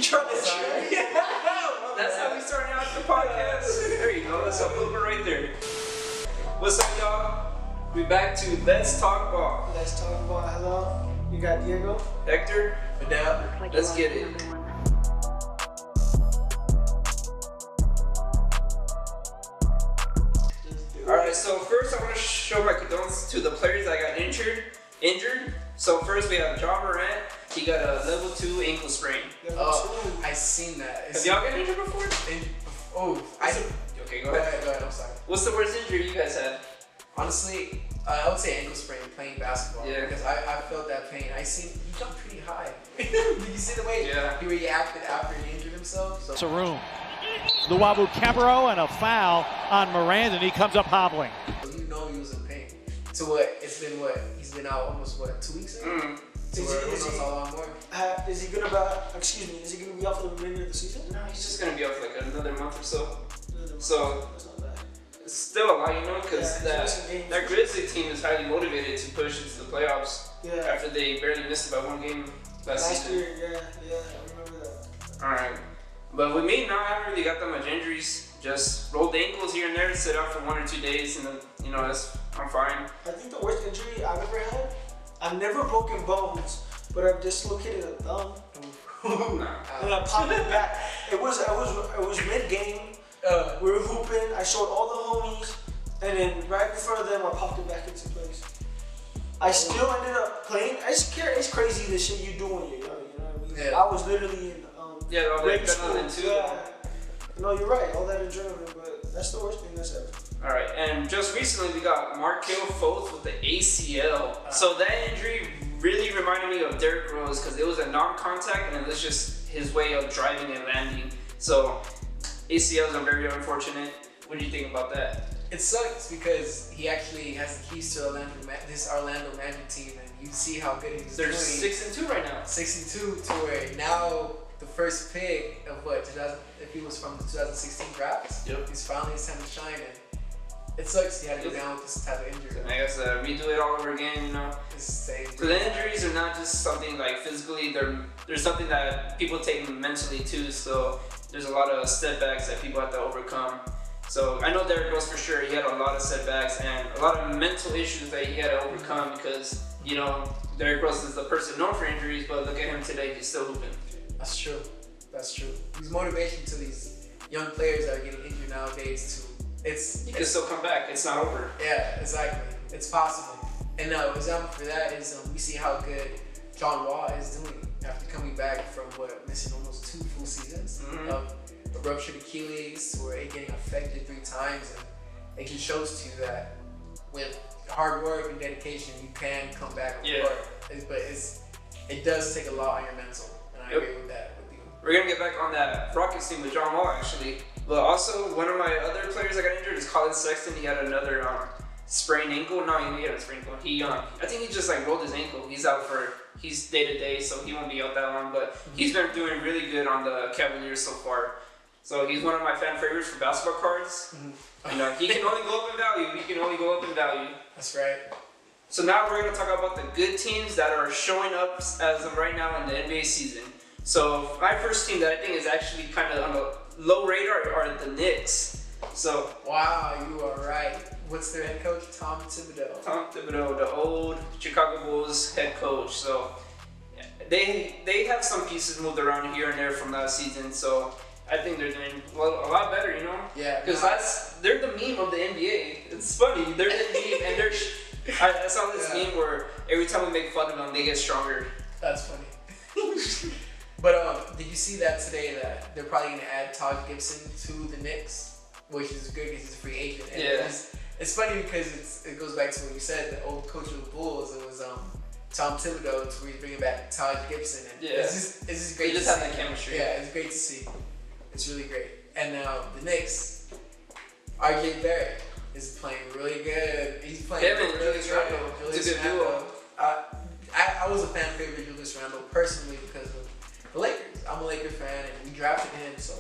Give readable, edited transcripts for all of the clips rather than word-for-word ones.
trying to say? That's how we started out the podcast. There you go. That's a blooper right there. What's up, y'all? We back to Let's Talk Ball. Let's talk about hello. You got Diego, Hector, Fidel. Let's get it. Alright, so first I want to show my condolences to the players that got injured. So first we have John Morant. He got a level 2 ankle sprain. Oh, I seen that. Have y'all got injured before? Okay, go ahead. Go ahead, I'm sorry. What's the worst injury you guys had? Honestly, I would say ankle sprain playing basketball. Yeah. Because I felt that pain. I seen you jumped pretty high. Did you see the way he reacted after he injured himself? So. Saroon. Luavu Cabarro and a foul on Miranda, and he comes up hobbling. You know he was in pain. So what? It's been what? He's been out almost 2 weeks now? Mm. So who knows how long more? is he gonna be? Is he gonna be out for the remainder of the season? No, he's just gonna be out for like another month or so. So that's not bad. it's still a lot, you know, because that Grizzly team is highly motivated to push into the playoffs. Yeah. After they barely missed it by 1 game last season. Year, yeah, I remember that. All right, but with me, now I haven't really got that much injuries. Just rolled ankles here and there, sit out for 1 or 2 days, and then I'm fine. I think the worst injury I've ever had. I've never broken bones, but I've dislocated a thumb. And I popped it back. It was mid game. We were hooping. I showed all the homies, and then right in front of them, I popped it back into place. I still ended up playing. It's crazy the shit you do when you're young. You know what I mean? Yeah. I was literally in all that adrenaline too. Yeah. No, you're right. All that adrenaline, but that's the worst thing that's ever. All right, and just recently we got Markelle Fultz with the ACL. So that injury really reminded me of Derrick Rose because it was a non-contact and it was just his way of driving and landing. So ACLs are very unfortunate. What do you think about that? It sucks because he actually has the keys to this Orlando Magic team, and you see how good he's doing. They're 6-2 right now. 6-2 to where now the first pick of if he was from the 2016 draft. Yep. He's finally it's time to shine, and it sucks he had to go down with this type of injury. I guess redo it all over again, you know. It's the same. So the injuries are not just something like physically, there's something that people take mentally too. So there's a lot of setbacks that people have to overcome. So I know Derrick Rose for sure, he had a lot of setbacks and a lot of mental issues that he had to overcome because, you know, Derrick Rose is the person known for injuries, but look at him today, he's still hooping. That's true. That's true. He's motivation to these young players that are getting injured nowadays You can still come back, it's not over. Yeah, exactly. It's possible. And an example for that is we see how good John Wall is doing after coming back from missing almost 2 full seasons of a ruptured Achilles or it getting affected 3 times. And it just shows to you that with hard work and dedication, you can come back. But it does take a lot on your mental. And I agree with that with you. We're going to get back on that Rockets team with John Wall actually. But also, one of my other players that got injured is Colin Sexton. He had another sprained ankle. No, he had a sprained ankle. I think he just rolled his ankle. He's day to day, so he won't be out that long. But he's been doing really good on the Cavaliers so far. So he's one of my fan favorites for basketball cards. And he can only go up in value. That's right. So now we're going to talk about the good teams that are showing up as of right now in the NBA season. So my first team that I think is actually kind of on the low radar are the Knicks. So wow, you are right. What's their head coach? Tom Thibodeau. Tom Thibodeau, the old Chicago Bulls head coach. So they have some pieces moved around here and there from last season. So I think they're doing a lot better, you know? Yeah. Because they're the meme of the NBA. It's funny. They're the meme, and I saw this meme where every time we make fun of them, they get stronger. That's funny. But did you see that today that they're probably going to add Todd Gibson to the Knicks, which is good because he's a free agent. And it's funny because it goes back to what you said, the old coach of the Bulls. It was Tom Thibodeau, where he's bringing back Todd Gibson. And it's just great to see. They just have that chemistry. Yeah, it's great to see. It's really great. And now the Knicks, RJ Barrett is playing really good. He's playing really Julius good. Randle. It's a good duo. I was a fan favorite of Julius Randle personally because of the Lakers. I'm a Lakers fan, and we drafted him, so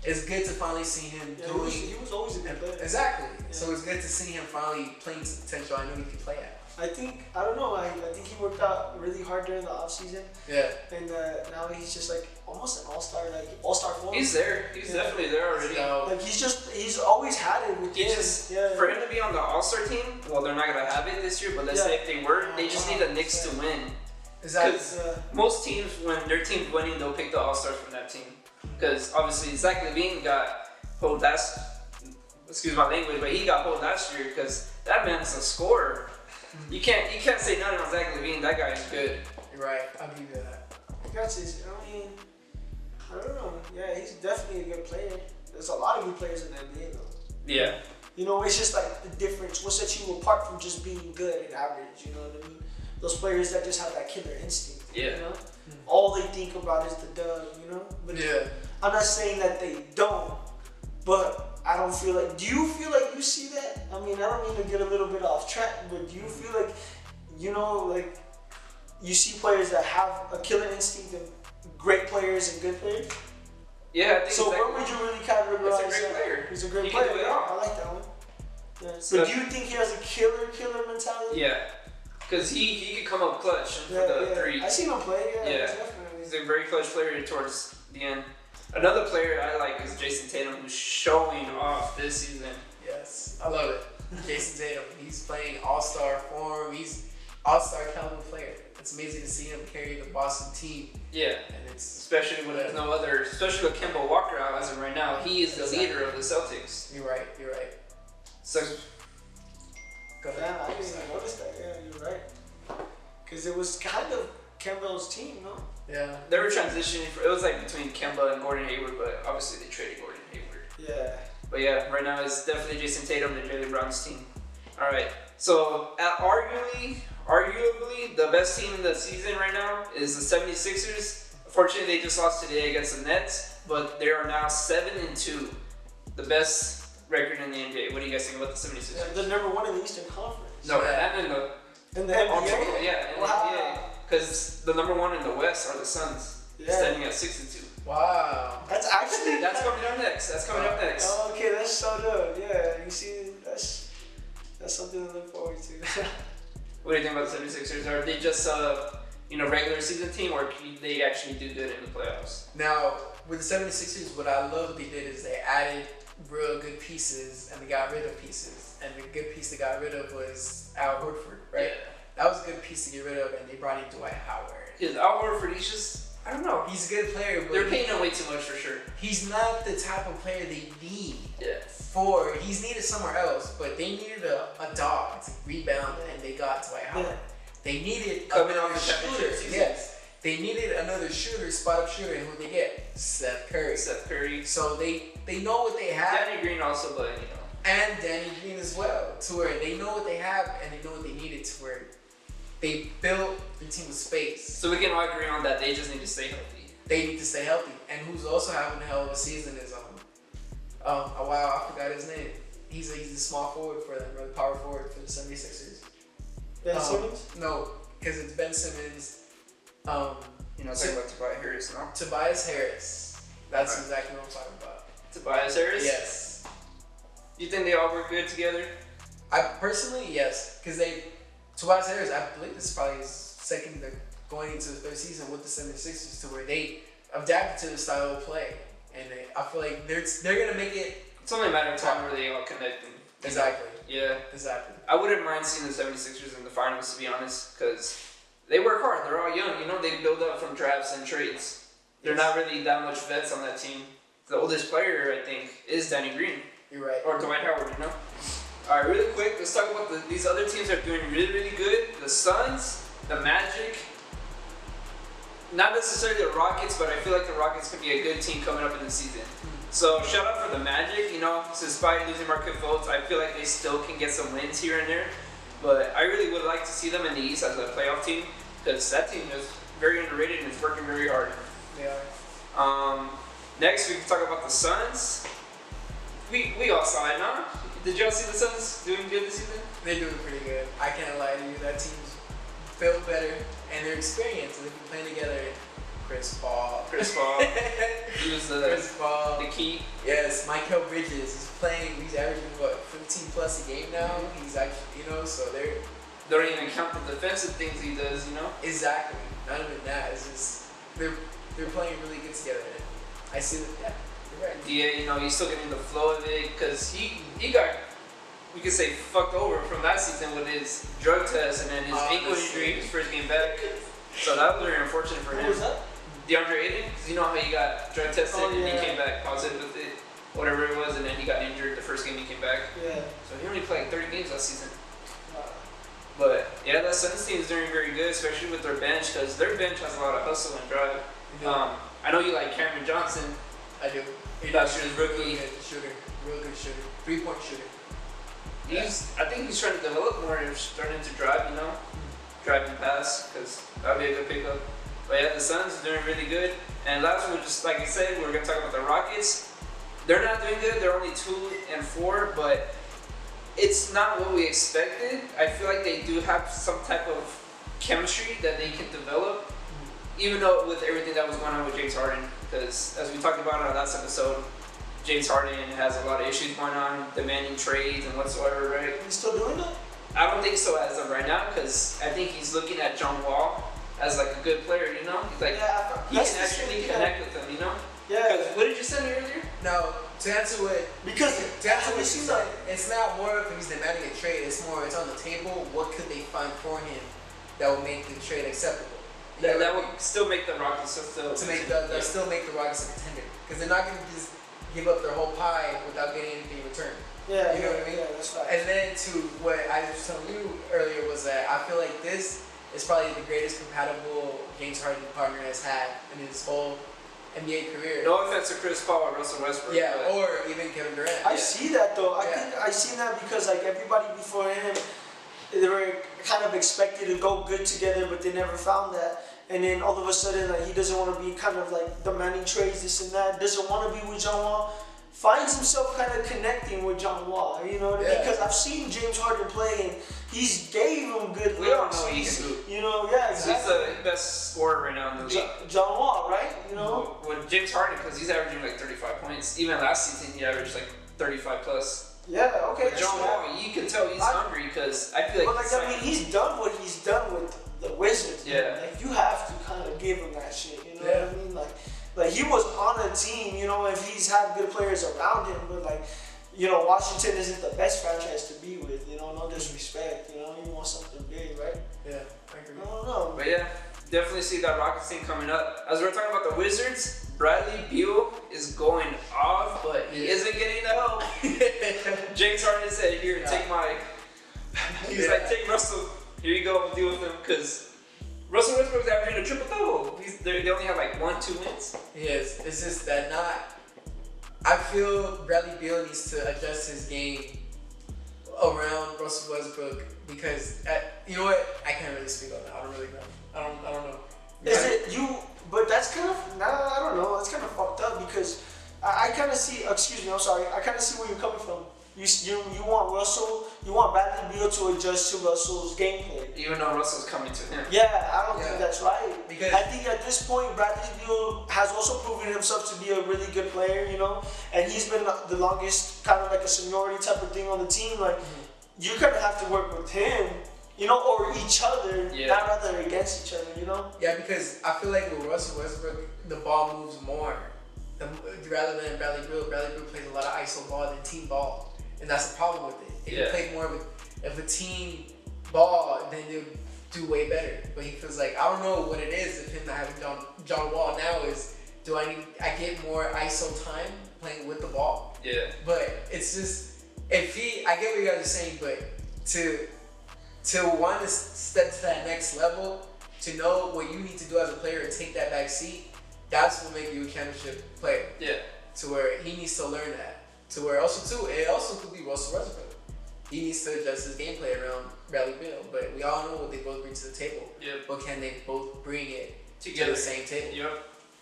it's good to finally see him doing. He was always a good player. Exactly. Yeah. So it's good to see him finally playing to the potential I know he can play at. I think he worked out really hard during the off season. Yeah. And now he's just like, oh almost an all-star, like all-star form. He's there. He's definitely there already. Like he's always had it with for him to be on the all-star team. Well, they're not gonna have it this year, but let's say if they were, they just need the Knicks to win. Because most teams, when their team's winning, they'll pick the all-stars from that team. Because obviously Zach Lavine got pulled excuse my language, but he got pulled last year because that man's a scorer. You can't say nothing on Zach Lavine. That guy is good. You're right. I'll give you that. I don't know. Yeah, he's definitely a good player. There's a lot of good players in the NBA though. Yeah. You know, it's just like the difference. What sets you apart from just being good and average? You know what I mean? Those players that just have that killer instinct. Yeah. You know? All they think about is the dub. You know? But I'm not saying that they don't, but I don't feel like. Do you feel like you see that? I mean, I don't mean to get a little bit off track, but do you feel like, you know, like you see players that have a killer instinct and great players and good players? Yeah, I think so. Where would you really categorize? He's a great player. He's a great he player. Can do it all. I like that one. Yeah. So do you think he has a killer mentality? Yeah, because he could come up clutch for the three. I seen him play. Yeah. Definitely. He's a very clutch player towards the end. Another player I like is Jason Tatum, who's showing off this season. Yes, I love it. Jason Tatum, he's playing all-star form. He's all-star caliber player. It's amazing to see him carry the Boston team. Yeah, and it's especially when there's no other, especially with Kemba Walker out as of right now. He is the leader of the Celtics. You're right. So, go ahead. I didn't even notice that. Yeah, you're right. Because it was kind of Kemba's team, no? Yeah. They were transitioning. It was like between Kemba and Gordon Hayward, but obviously they traded Gordon Hayward. Yeah. But yeah, right now it's definitely Jason Tatum and Jaylen Brown's team. All right. So arguably the best team in the season right now is the 76’s. Unfortunately, they just lost today against the Nets, but they are now 7-2, the best record in the NBA. What do you guys think about the 76’s? Yeah, they're number one in the Eastern Conference. No, and in the NBA. Yeah, in the NBA. Because the number one in the West are the Suns, standing at 6-2. Wow. That's actually coming up next. Oh, okay, that's so dope. Yeah, you see, that's something to look forward to. What do you think about the 76’s? Are they just regular season team, or can they actually do good in the playoffs? Now, with the 76’s, what I love they did is they added real good pieces and they got rid of pieces. And the good piece they got rid of was Al Horford, right? Yeah. That was a good piece to get rid of, and they brought in Dwight Howard. Is Al Horford, he's just, I don't know. He's a good player, but they're paying him way too much for sure. He's not the type of player they need. Yeah. He's needed somewhere else, but they needed a dog to rebound, and they got Dwight Howard. Yeah. They needed another shooter. Yes. They needed another shooter, spot-up shooter, and who they get? Steph Curry. So they know what they have. Danny Green also, but and Danny Green as well, to where they know what they have and they know what they needed, to where they built their team with space. So we can all agree on that. They just need to stay healthy. They need to stay healthy. And who's also having a hell of a season is I forgot his name. He's a small forward for them, or the power forward for the 76’s. Ben Simmons? No, because it's Ben Simmons. Talking about Tobias Harris, no? Tobias Harris. That's exactly what I'm talking about. Tobias Harris? Yes. You think they all work good together? I personally, yes, because Tobias Harris, I believe this is probably his second, going into the third season with the 76’s, to where they adapted to the style of play, and I feel like they're gonna make it. It's only a matter of time where they all connect. Exactly. Yeah. Exactly. I wouldn't mind seeing the 76’s in the finals, to be honest, because they work hard. They're all young. They build up from drafts and trades. They're not really that much vets on that team. The oldest player, I think, is Danny Green. You're right. Or Dwight Howard, All right, really quick, let's talk about these other teams that are doing really, really good. The Suns, the Magic. Not necessarily the Rockets, but I feel like the Rockets could be a good team coming up in the season. So shout out for the Magic. Despite losing Markelle Fultz, I feel like they still can get some wins here and there. But I really would like to see them in the East as a playoff team, because that team is very underrated and is working very hard. They are. Next, we can talk about the Suns. We all saw it, no? Did y'all see the Suns doing good this season? They're doing pretty good. I can't lie to you. That team's felt better, and they're experienced. They've been playing together. Chris Paul. He was the key. Yes, Mikal Bridges is playing. He's averaging 15 plus a game now. He's actually, so they don't even count the defensive things he does, Exactly. Not even that. It's just they're playing really good together. And I see that. Yeah, you're right. DA, he's still getting the flow of it because he got, we could say, fucked over from last season with his drug test and then his ankle injury his first game back. So that was very unfortunate for him. Who was that? DeAndre Ayton, because you know how he got drug tested and he came back positive with it, whatever it was, and then he got injured the first game he came back. Yeah. So he only played 30 games last season. But yeah, that Suns team is doing very good, especially with their bench, because their bench has a lot of hustle and drive. I know you like Cameron Johnson. I do. He's not shooting rookie. Real good shooter. 3-point shooter. I think he's trying to develop more and starting to drive, drive and pass, because that'd be a good pickup. But yeah, the Suns are doing really good. And last one, just like I said, we're gonna talk about the Rockets. They're not doing good. They're only 2-4, but it's not what we expected. I feel like they do have some type of chemistry that they can develop, even though with everything that was going on with James Harden. Because as we talked about in our last episode, James Harden has a lot of issues going on, demanding trades and whatsoever, right? He's still doing that? I don't think so as of right now, because I think he's looking at John Wall as like a good player, He's like, he can actually connect with him, Yeah. Because what did you say earlier? No, to answer what you said, it's not more of he's demanding a trade. It's on the table. What could they find for him that will make the trade acceptable? That would still make the Rockets still still make the Rockets a contender, because they're not going to just give up their whole pie without getting anything in return. Yeah, you know what I mean. Yeah, that's right. And then to what I was telling you earlier was that I feel like this is probably the greatest compatible James Harden partner has had in his whole NBA career. No offense to Chris Paul or Russell Westbrook. Yeah, or even Kevin Durant. I see that though. I think I seen that because like everybody before him, they were kind of expected to go good together, but they never found that. And then all of a sudden, like he doesn't want to be kind of like demanding trades, this and that. Doesn't want to be with John Wall. Finds himself kind of connecting with John Wall. You know what I mean? Because I've seen James Harden play and he's gave him good. We all know he can do. Exactly. He's the best scorer right now in the league. John Wall, right? With James Harden, because he's averaging like 35 points. Even last season, he averaged like 35 plus. Yeah, okay. With John Wall, you can tell he's hungry because I feel like. But he's done what he's done with the Wizards. Yeah. Like you have to kind of give him that shit. You know what I mean? Like he was on a team. If he's had good players around him, but Washington isn't the best franchise to be with. No disrespect. You want something big, right? Yeah, I agree. I don't know. But yeah, definitely see that Rockets team coming up. As we're talking about the Wizards, Bradley Beal is going off, but he isn't getting the help. James Harden said, "Here, take my." He's like, "Take Russell. Here you go. Deal with him," because Russell Westbrook's averaging a triple-double. They only have like 1-2 wins. Yes, it's just that I feel Bradley Beal needs to adjust his game around Russell Westbrook because you know what? I can't really speak on that. I don't really know. I don't know. Is it you? But that's kind of I don't know. That's kind of fucked up because I kind of see. Excuse me. I'm sorry. I kind of see where you're coming from. You want Russell. You want Bradley Beal to adjust to Russell's gameplay. Even though Russell's coming to him. Yeah, I don't think that's right. Because I think at this point, Bradley Beal has also proven himself to be a really good player, and he's been the longest, kind of like a seniority type of thing on the team. Like, you kind of have to work with him, or each other, not rather against each other, Yeah, because I feel like with Russell Westbrook, the ball moves more rather than Bradley Beal. Bradley Beal plays a lot of ISO ball than team ball. And that's the problem with it. If you play more of a team ball, then you'll do way better. But he feels like, I don't know what it is of him not having John Wall now is, I get more ISO time playing with the ball? Yeah. But it's just, I get what you guys are saying, but to want to step to that next level, to know what you need to do as a player and take that back seat, that's what makes you a championship player. Yeah. To where he needs to learn that. To where it also could be Russell Westbrook. He needs to adjust his gameplay around Bradley Beal, but we all know what they both bring to the table. Yep. But can they both bring it together to the same table?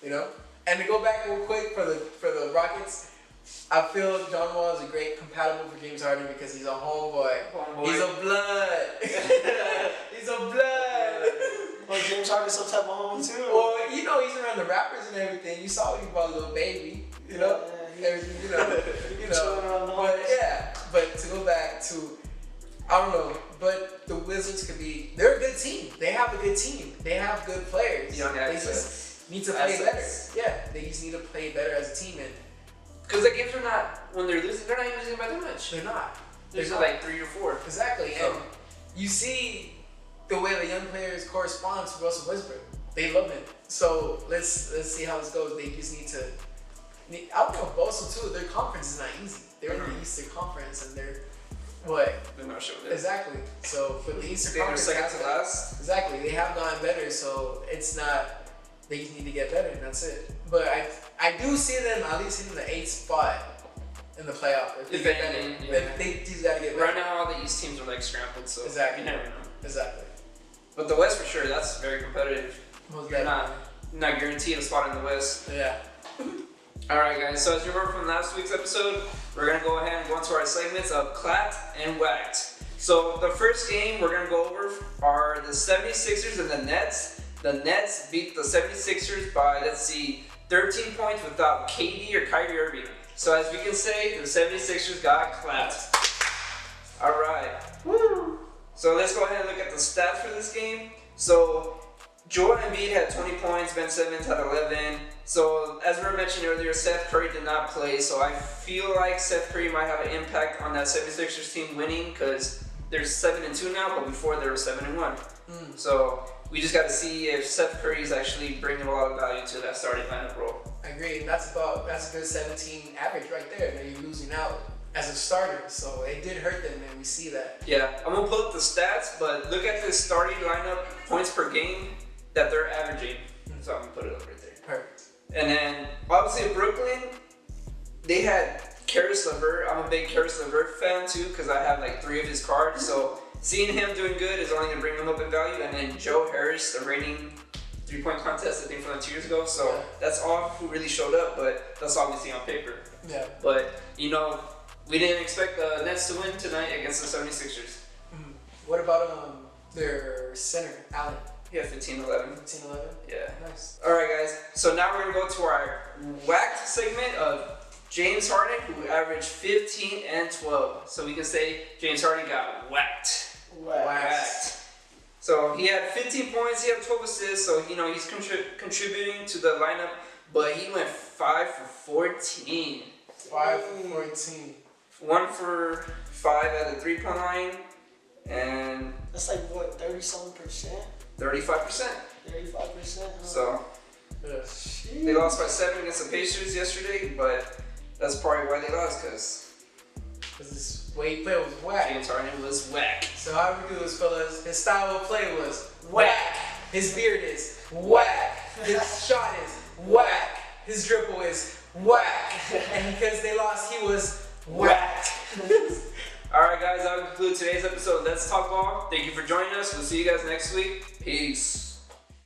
Yep. And to go back real quick for the Rockets, I feel John Wall is a great compatible for James Harden because he's a homeboy. He's a blood. He's a blood. Well, James Harden's some type of home too. Well, he's around the rappers and everything. You saw what he brought Lil Baby. Everything, but to go back to, I don't know, but the Wizards they're a good team. They have a good team. They have good players. Young assets. need to play better. Yeah, they just need to play better as a team. And because the games are not, when they're losing, they're not even losing by that much. they're not. There's like 3 or 4. Exactly. So. And you see the way the young players correspond to Russell Westbrook. They love him. So let's see how this goes. They just need to. I don't know, also too. Their conference is not easy. They're in the Eastern Conference, and they're what? They're not sure. Exactly. So for the Eastern They're Conference, second to last. Exactly. They have gotten better, so it's not. They just need to get better, and that's it. But I do see them at least in the 8th spot in the playoff. If they get better, they just gotta get better. Right now, all the East teams are like scrambled, so exactly. You never know. Exactly. But the West for sure, that's very competitive. You're not guaranteed a spot in the West. Yeah. Alright guys, so as you remember from last week's episode, we're going to go ahead and go into our segments of clapped and whacked. So the first game we're going to go over are the 76’s and the Nets. The Nets beat the 76’s by, 13 points without KD or Kyrie Irving. So as we can say, the 76’s got clapped. Alright. Woo! So let's go ahead and look at the stats for this game. So Joel Embiid had 20 points, Ben Simmons had 11. So as we were mentioning earlier, Steph Curry did not play. So I feel like Steph Curry might have an impact on that 76ers team winning because they're 7-2 now, but before they were 7-1. So we just got to see if Steph Curry is actually bringing a lot of value to that starting lineup role. I agree, and that's a good 17 average right there. That you're losing out as a starter, so it did hurt them, and we see that. Yeah, I'm gonna pull up the stats, but look at the starting lineup points per game that they're averaging. So I'm gonna put it up right there. Perfect. And then obviously Brooklyn, they had Caris LeVert. I'm a big Caris LeVert fan too because I have like 3 of his cards. So seeing him doing good is only gonna bring him up in value. And then Joe Harris, the reigning 3-point contest, I think from 2 years ago. So that's all who really showed up, but that's obviously on paper. Yeah. But you know, we didn't expect the Nets to win tonight against the 76ers. What about their center, Allen? Yeah, 15-11. 15-11? Yeah. Nice. Alright guys, so now we're going to go to our whacked segment of James Harden, who averaged 15 and 12. So we can say James Harden got whacked. Whacked. So he had 15 points, he had 12 assists, so you know he's contributing to the lineup, but he went 5 for 14. 5 for 14. 1 for 5 at the 3-point line, and that's like what, 30-something%? 35%. 35%. So they lost by 7 against the Pacers yesterday, but that's probably why they lost, because his way he played was whack. James Harden was whack. So how we do this, fellas? His style of play was whack. His beard is whack. His shot is whack. His dribble is whack. And because they lost, he was whack. Alright guys, that will conclude today's episode of Let's Talk Ball. Thank you for joining us. We'll see you guys next week. Peace.